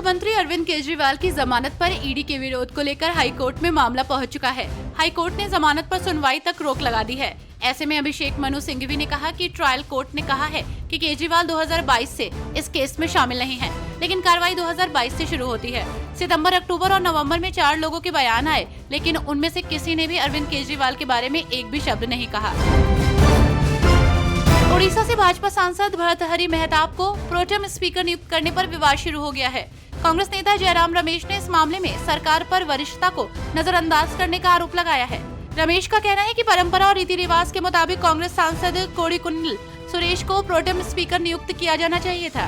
मुख्यमंत्री अरविंद केजरीवाल की जमानत पर ईडी के विरोध को लेकर हाईकोर्ट में मामला पहुंच चुका है। हाईकोर्ट ने जमानत पर सुनवाई तक रोक लगा दी है। ऐसे में अभिषेक मनु सिंघवी ने कहा कि ट्रायल कोर्ट ने कहा है कि केजरीवाल 2022 से इस केस में शामिल नहीं है, लेकिन कार्रवाई 2022 से शुरू होती है। सितंबर, अक्टूबर और नवंबर में 4 लोगों के बयान आए, लेकिन उनमें से किसी ने भी अरविंद केजरीवाल के बारे में एक भी शब्द नहीं कहा। ओडिशा से भाजपा सांसद भर्तृहरि मेहताब को प्रोटेम स्पीकर नियुक्त करने पर विवाद शुरू हो गया है। कांग्रेस नेता जयराम रमेश ने इस मामले में सरकार पर वरिष्ठता को नजरअंदाज करने का आरोप लगाया है। रमेश का कहना है कि परंपरा और रीति रिवाज के मुताबिक कांग्रेस सांसद कोडिकुन्निल सुरेश को प्रोटेम स्पीकर नियुक्त किया जाना चाहिए था।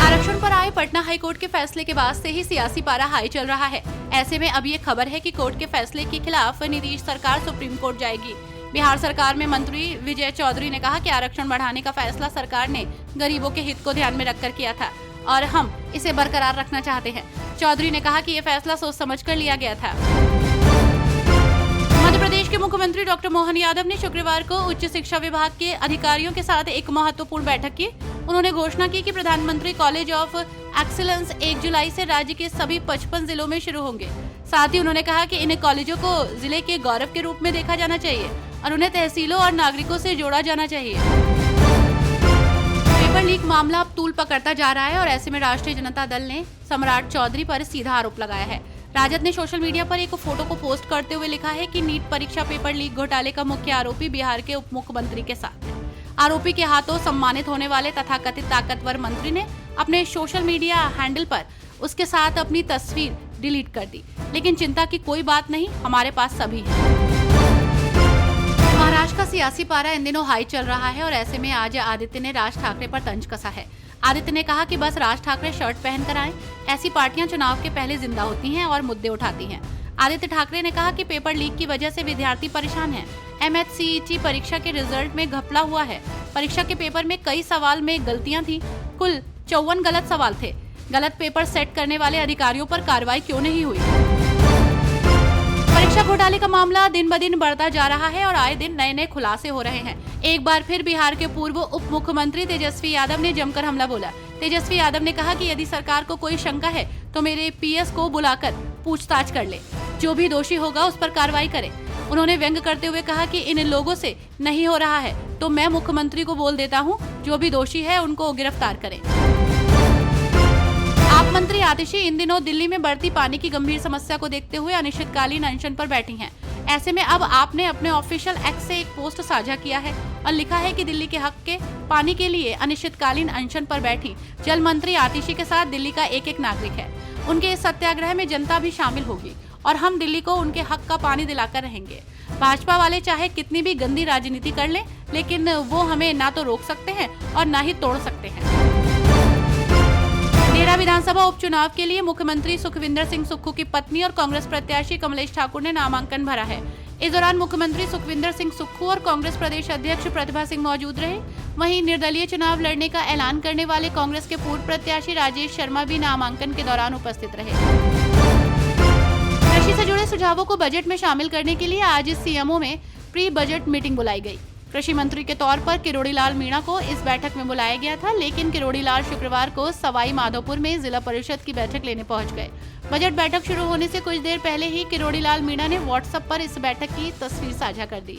आरक्षण पर आए पटना हाईकोर्ट के फैसले के बाद से ही सियासी पारा हाई चल रहा है। ऐसे में अब ये खबर है कि कोर्ट के फैसले के खिलाफ नीतीश सरकार सुप्रीम कोर्ट जाएगी। बिहार सरकार में मंत्री विजय चौधरी ने कहा कि आरक्षण बढ़ाने का फैसला सरकार ने गरीबों के हित को ध्यान में रखकर किया था और हम इसे बरकरार रखना चाहते हैं। चौधरी ने कहा कि ये फैसला सोच समझकर लिया गया था। मध्य प्रदेश के मुख्यमंत्री डॉक्टर मोहन यादव ने शुक्रवार को उच्च शिक्षा विभाग के अधिकारियों के साथ एक महत्वपूर्ण बैठक की। उन्होंने घोषणा की कि प्रधानमंत्री कॉलेज ऑफ एक्सीलेंस 1 जुलाई से राज्य के सभी 55 जिलों में शुरू होंगे। साथ ही उन्होंने कहा कि इन कॉलेजों को जिले के गौरव के रूप में देखा जाना चाहिए और उन्हें तहसीलों और नागरिकों से जोड़ा जाना चाहिए। पेपर लीक मामला अब तूल पकड़ता जा रहा है और ऐसे में राष्ट्रीय जनता दल ने सम्राट चौधरी पर सीधा आरोप लगाया है। राजद ने सोशल मीडिया पर एक फोटो को पोस्ट करते हुए लिखा है कि नीट परीक्षा पेपर लीक घोटाले का मुख्य आरोपी बिहार के उप मुख्यमंत्री के साथ है। आरोपी के हाथों सम्मानित होने वाले तथाकथित ताकतवर मंत्री ने अपने सोशल मीडिया हैंडल पर उसके साथ अपनी तस्वीर डिलीट कर दी, लेकिन चिंता की कोई बात नहीं, हमारे पास सभी है। महाराष्ट्र का सियासी पारा इन दिनों हाई चल रहा है और ऐसे में आज आदित्य ने राज ठाकरे पर तंज कसा है। आदित्य ने कहा कि बस राज ठाकरे शर्ट पहनकर आएं, ऐसी पार्टियां चुनाव के पहले जिंदा होती हैं और मुद्दे उठाती हैं। आदित्य ठाकरे ने कहा कि पेपर लीक की वजह से विद्यार्थी परेशान हैं। MHCET परीक्षा के रिजल्ट में घपला हुआ है। परीक्षा के पेपर में कई सवाल में गलतियां थी। कुल 54 गलत सवाल थे। गलत पेपर सेट करने वाले अधिकारियों पर कार्रवाई क्यों नहीं हुई? परीक्षा घोटाले का मामला दिन ब दिन बढ़ता जा रहा है और आए दिन नए नए खुलासे हो रहे हैं। एक बार फिर बिहार के पूर्व उप मुख्यमंत्री तेजस्वी यादव ने जमकर हमला बोला। तेजस्वी यादव ने कहा कि यदि सरकार को कोई शंका है तो मेरे PS को बुलाकर पूछताछ कर ले, जो भी दोषी होगा उस पर कार्रवाई करे। उन्होंने व्यंग करते हुए कहा कि इन लोगों से नहीं हो रहा है तो मैं मुख्यमंत्री को बोल देता हूँ, जो भी दोषी है उनको गिरफ्तार करें। आप मंत्री आतिशी इन दिनों दिल्ली में बढ़ती पानी की गंभीर समस्या को देखते हुए अनिश्चितकालीन अनशन पर बैठी हैं। ऐसे में अब आपने अपने ऑफिशियल एक्स से एक पोस्ट साझा किया है और लिखा है कि दिल्ली के हक के पानी के लिए अनिश्चितकालीन अनशन पर बैठी जल मंत्री आतिशी के साथ दिल्ली का एक नागरिक है। उनके इस सत्याग्रह में जनता भी शामिल होगी और हम दिल्ली को उनके हक का पानी दिलाकर रहेंगे। भाजपा वाले चाहे कितनी भी गंदी राजनीति कर लें, लेकिन वो हमें ना तो रोक सकते हैं और ना ही तोड़ सकते हैं। नेरा विधानसभा उपचुनाव के लिए मुख्यमंत्री सुखविंदर सिंह सुक्खू की पत्नी और कांग्रेस प्रत्याशी कमलेश ठाकुर ने नामांकन भरा है। इस दौरान मुख्यमंत्री सुखविंदर सिंह सुक्खू और कांग्रेस प्रदेश अध्यक्ष प्रतिभा सिंह मौजूद रहे। वहीं निर्दलीय चुनाव लड़ने का ऐलान करने वाले कांग्रेस के पूर्व प्रत्याशी राजेश शर्मा भी नामांकन के दौरान उपस्थित रहे। कृषि से जुड़े सुझावों को बजट में शामिल करने के लिए आज CMO में प्री बजट मीटिंग बुलाई गई। कृषि मंत्री के तौर पर किरोड़ी लाल मीणा को इस बैठक में बुलाया गया था, लेकिन किरोड़ी लाल शुक्रवार को सवाई माधोपुर में जिला परिषद की बैठक लेने पहुंच गए। बजट बैठक शुरू होने से कुछ देर पहले ही किरोड़ी लाल मीणा ने WhatsApp पर इस बैठक की तस्वीर साझा कर दी।